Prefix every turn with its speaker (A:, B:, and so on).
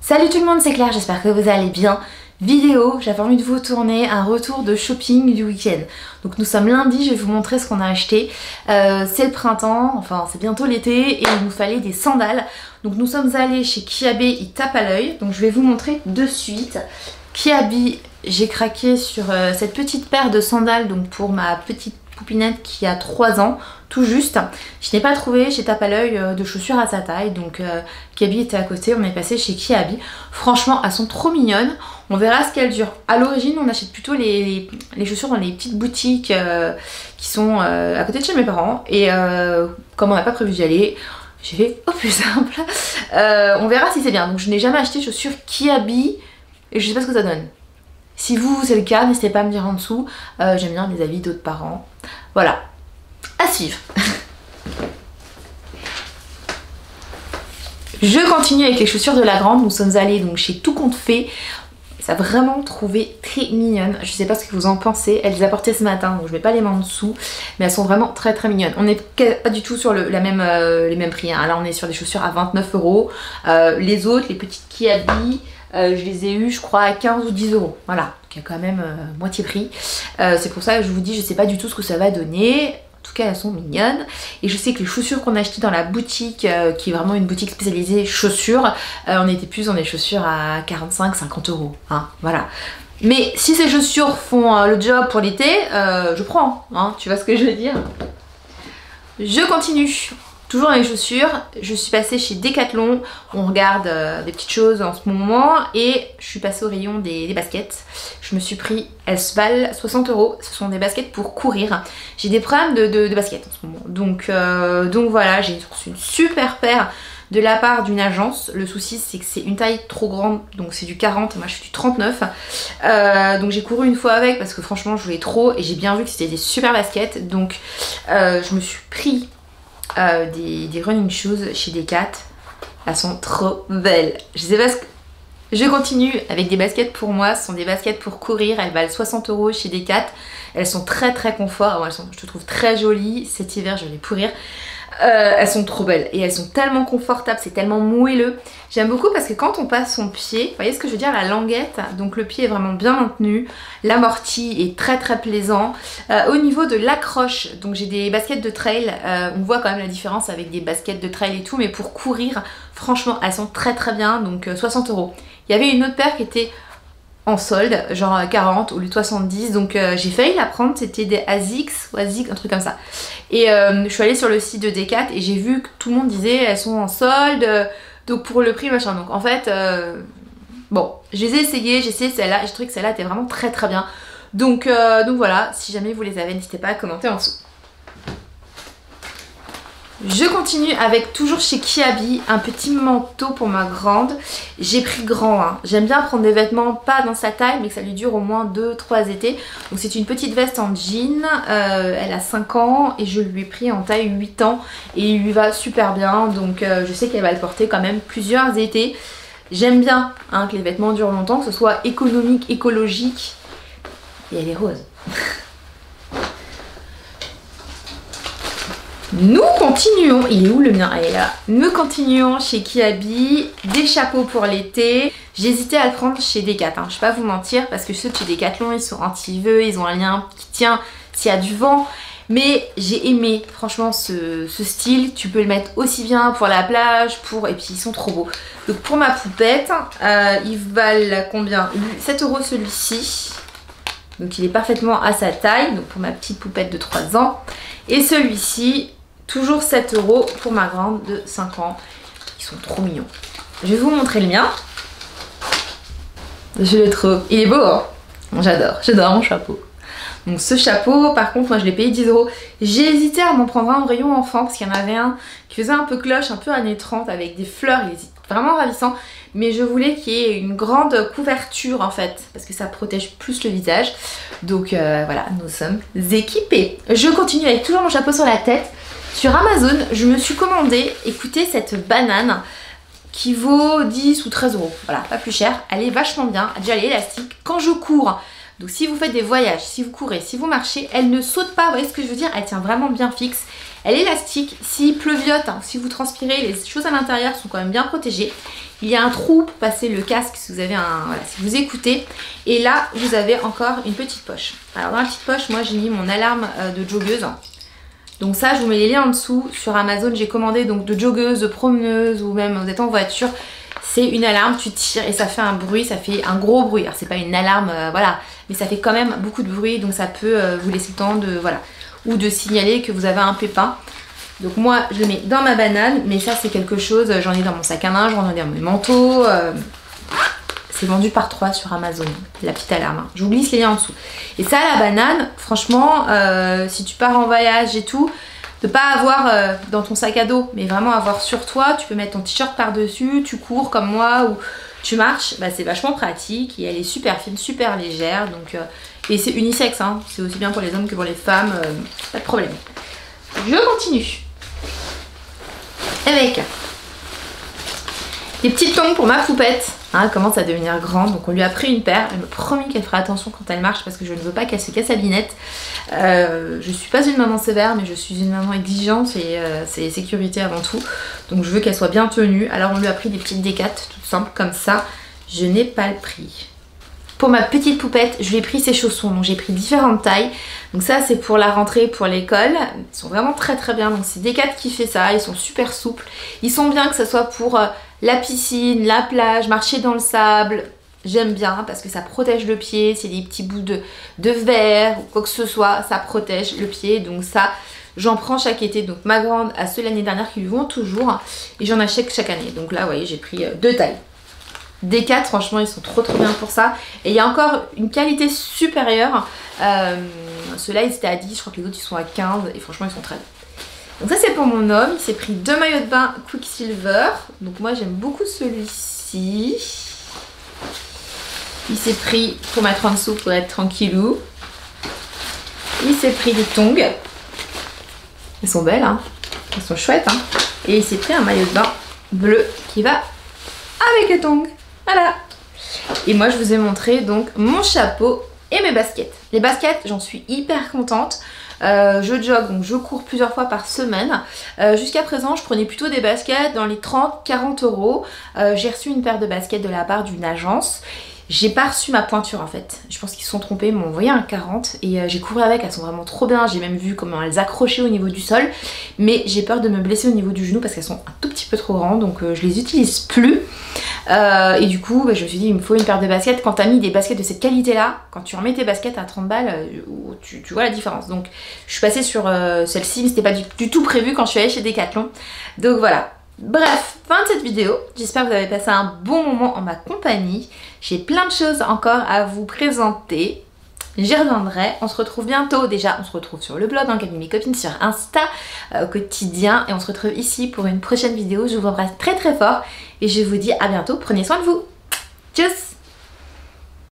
A: Salut tout le monde, c'est Claire, j'espère que vous allez bien. Vidéo, j'avais envie de vous tourner un retour de shopping du week-end. Donc nous sommes lundi, je vais vous montrer ce qu'on a acheté. C'est le printemps, enfin c'est bientôt l'été et il nous fallait des sandales. Donc nous sommes allés chez Kiabi, il tape à l'œil. Donc je vais vous montrer de suite. Kiabi, j'ai craqué sur cette petite paire de sandales donc pour ma petite poupinette qui a 3 ans, tout juste. Je n'ai pas trouvé chez Tape à l'œil de chaussures à sa taille, donc Kiabi était à côté, on est passé chez Kiabi. Franchement, elles sont trop mignonnes, on verra ce qu'elles durent. À l'origine, on achète plutôt les chaussures dans les petites boutiques qui sont à côté de chez mes parents, et comme on n'a pas prévu d'y aller, j'ai fait au plus simple. On verra si c'est bien, donc je n'ai jamais acheté de chaussures Kiabi, et je sais pas ce que ça donne. Si vous, c'est le cas, n'hésitez pas à me dire en dessous. J'aime bien les avis d'autres parents. Voilà, à suivre. Je continue avec les chaussures de la grande. Nous sommes allés donc chez Tout Compte Fait. Ça a vraiment trouvé très mignonne. Je sais pas ce que vous en pensez. Elles les a portées ce matin, donc je mets pas les mains en dessous. Mais elles sont vraiment très très mignonnes. On n'est pas du tout sur les mêmes prix. Hein. Là, on est sur des chaussures à 29 €. Les autres, les petites Kiabi, je les ai eues, je crois, à 15 ou 10 €. Voilà, donc il y a quand même moitié prix. C'est pour ça que je vous dis, je sais pas du tout ce que ça va donner. En tout cas, elles sont mignonnes. Et je sais que les chaussures qu'on a achetées dans la boutique, qui est vraiment une boutique spécialisée chaussures, on était plus dans des chaussures à 45-50 €. Hein, voilà. Mais si ces chaussures font le job pour l'été, je prends. Hein, tu vois ce que je veux dire? Je continue. Toujours dans les chaussures, je suis passée chez Decathlon, on regarde des petites choses en ce moment et je suis passée au rayon des baskets. Je me suis pris, elles se valent 60 €, ce sont des baskets pour courir. J'ai des problèmes de baskets en ce moment, donc voilà, j'ai reçu une super paire de la part d'une agence. Le souci c'est que c'est une taille trop grande, donc c'est du 40 et moi je suis du 39. Donc j'ai couru une fois avec parce que franchement je voulais trop et j'ai bien vu que c'était des super baskets, donc je me suis pris des running shoes chez Decat. Elles sont trop belles. Je sais pas ce que... Je continue avec des baskets pour moi. Ce sont des baskets pour courir. Elles valent 60 € chez Decat. Elles sont très très confort. Elles sont, je trouve, très jolies. Cet hiver, je vais les pourrir. Elles sont trop belles et elles sont tellement confortables, c'est tellement moelleux. J'aime beaucoup parce que quand on passe son pied, vous voyez ce que je veux dire, la languette, donc le pied est vraiment bien maintenu, l'amorti est très très plaisant. Au niveau de l'accroche, donc j'ai des baskets de trail, on voit quand même la différence avec des baskets de trail et tout, mais pour courir, franchement elles sont très très bien, donc 60 €. Il y avait une autre paire qui était en solde, genre 40 au lieu de 70, donc j'ai failli la prendre, c'était des ASICS ou ASIC, un truc comme ça. Et je suis allée sur le site de Decat et j'ai vu que tout le monde disait elles sont en solde, donc pour le prix machin. Donc en fait, bon, je les ai essayées, j'ai essayé celle-là et je trouvais que celle-là était vraiment très très bien. Donc voilà, si jamais vous les avez, n'hésitez pas à commenter en dessous. Je continue avec toujours chez Kiabi, un petit manteau pour ma grande. J'ai pris grand, hein. J'aime bien prendre des vêtements pas dans sa taille mais que ça lui dure au moins 2-3 étés. Donc c'est une petite veste en jean, elle a 5 ans et je lui ai pris en taille 8 ans et il lui va super bien. Donc je sais qu'elle va le porter quand même plusieurs étés. J'aime bien hein, que les vêtements durent longtemps, que ce soit économique, écologique, et elle est rose. Nous continuons, il est où le mien? Elle est là. Nous continuons chez Kiabi, des chapeaux pour l'été. J'ai hésité à le prendre chez Decat, hein. Je vais pas vous mentir parce que ceux de chez Decathlon ils sont anti-vœux, ils ont un lien qui tient s'il y a du vent. Mais j'ai aimé franchement ce style, tu peux le mettre aussi bien pour la plage, et puis ils sont trop beaux. Donc pour ma poupette, ils valent combien? 7 € celui-ci. Donc il est parfaitement à sa taille, donc pour ma petite poupette de 3 ans. Et celui-ci, toujours 7 € pour ma grande de 5 ans. Ils sont trop mignons. Je vais vous montrer le mien. Je le trouve. Il est beau, hein? J'adore mon chapeau. Donc ce chapeau, par contre, moi je l'ai payé 10 €. J'ai hésité à m'en prendre un au rayon enfant parce qu'il y en avait un qui faisait un peu cloche, un peu années 30 avec des fleurs. Il est vraiment ravissant. Mais je voulais qu'il y ait une grande couverture en fait, parce que ça protège plus le visage. Donc voilà, nous sommes équipés. Je continue avec toujours mon chapeau sur la tête. Sur Amazon, je me suis commandé, écoutez, cette banane qui vaut 10 ou 13 €. Voilà, pas plus cher. Elle est vachement bien. Déjà, elle est élastique. Quand je cours, donc si vous faites des voyages, si vous courez, si vous marchez, elle ne saute pas. Vous voyez ce que je veux dire? Elle tient vraiment bien fixe. Elle est élastique, si pleuviote, hein, si vous transpirez, les choses à l'intérieur sont quand même bien protégées. Il y a un trou pour passer le casque si vous avez voilà, si vous écoutez. Et là, vous avez encore une petite poche. Alors dans la petite poche, moi j'ai mis mon alarme de joggeuse. Donc ça, je vous mets les liens en dessous. Sur Amazon, j'ai commandé donc de joggeuse, de promeneuse ou même vous êtes en voiture. C'est une alarme, tu tires et ça fait un bruit, ça fait un gros bruit. Alors c'est pas une alarme, voilà, mais ça fait quand même beaucoup de bruit. Donc ça peut vous laisser le temps de, voilà, ou de signaler que vous avez un pépin. Donc moi, je le mets dans ma banane, mais ça c'est quelque chose, j'en ai dans mon sac à main, j'en ai dans mes manteaux. C'est vendu par 3 sur Amazon, la petite alarme. Hein. Je vous glisse les liens en dessous. Et ça, la banane, franchement, si tu pars en voyage et tout, de pas avoir dans ton sac à dos, mais vraiment avoir sur toi, tu peux mettre ton t-shirt par-dessus, tu cours comme moi ou tu marches, bah, c'est vachement pratique et elle est super fine, super légère. Donc, et c'est unisexe, hein. C'est aussi bien pour les hommes que pour les femmes, pas de problème. Je continue avec des petites tongs pour ma poupette. Hein, elle commence à devenir grande, donc on lui a pris une paire. Elle me promet qu'elle fera attention quand elle marche parce que je ne veux pas qu'elle se casse la binette. Je suis pas une maman sévère, mais je suis une maman exigeante et c'est sécurité avant tout. Donc je veux qu'elle soit bien tenue. Alors on lui a pris des petites décates toutes simples comme ça. Je n'ai pas le prix. Pour ma petite poupette, je lui ai pris ses chaussons, donc j'ai pris différentes tailles. Donc ça c'est pour la rentrée, pour l'école. Ils sont vraiment très très bien, donc c'est Decat qui fait ça, ils sont super souples. Ils sont bien que ce soit pour la piscine, la plage, marcher dans le sable. J'aime bien parce que ça protège le pied, c'est des petits bouts de verre ou quoi que ce soit, ça protège le pied. Donc ça, j'en prends chaque été. Donc ma grande a ceux l'année dernière qui lui vont toujours et j'en achète chaque année. Donc là, vous voyez, j'ai pris 2 tailles. Decat, franchement, ils sont trop bien pour ça. Et il y a encore une qualité supérieure. Ceux-là, ils étaient à 10, je crois que les autres, ils sont à 15. Et franchement, ils sont très bien. Donc ça, c'est pour mon homme. Il s'est pris 2 maillots de bain Quicksilver. Donc moi, j'aime beaucoup celui-ci. Il s'est pris pour mettre en dessous pour être tranquillou. Il s'est pris des tongs. Elles sont belles, hein. Elles sont chouettes, hein. Et il s'est pris un maillot de bain bleu qui va avec les tongs. Voilà. Et moi, je vous ai montré donc mon chapeau et mes baskets. Les baskets, j'en suis hyper contente. Je jogue, donc je cours plusieurs fois par semaine. Jusqu'à présent, je prenais plutôt des baskets dans les 30-40 euros. J'ai reçu une paire de baskets de la part d'une agence. J'ai pas reçu ma pointure en fait. Je pense qu'ils se sont trompés, ils m'ont envoyé un 40 et j'ai couru avec, elles sont vraiment trop bien. J'ai même vu comment elles accrochaient au niveau du sol. Mais j'ai peur de me blesser au niveau du genou parce qu'elles sont un tout petit peu trop grandes, donc je les utilise plus. Et du coup, je me suis dit, il me faut une paire de baskets. Quand t'as mis des baskets de cette qualité-là, quand tu remets tes baskets à 30 balles, tu vois la différence. Donc je suis passée sur celle-ci, mais c'était pas du tout prévu quand je suis allée chez Decathlon. Donc voilà. Bref, fin de cette vidéo. J'espère que vous avez passé un bon moment en ma compagnie. J'ai plein de choses encore à vous présenter. J'y reviendrai. On se retrouve bientôt. Déjà, on se retrouve sur le blog, dans Camille mes copines, sur Insta au quotidien. Et on se retrouve ici pour une prochaine vidéo. Je vous embrasse très très fort. Et je vous dis à bientôt. Prenez soin de vous. Tchuss!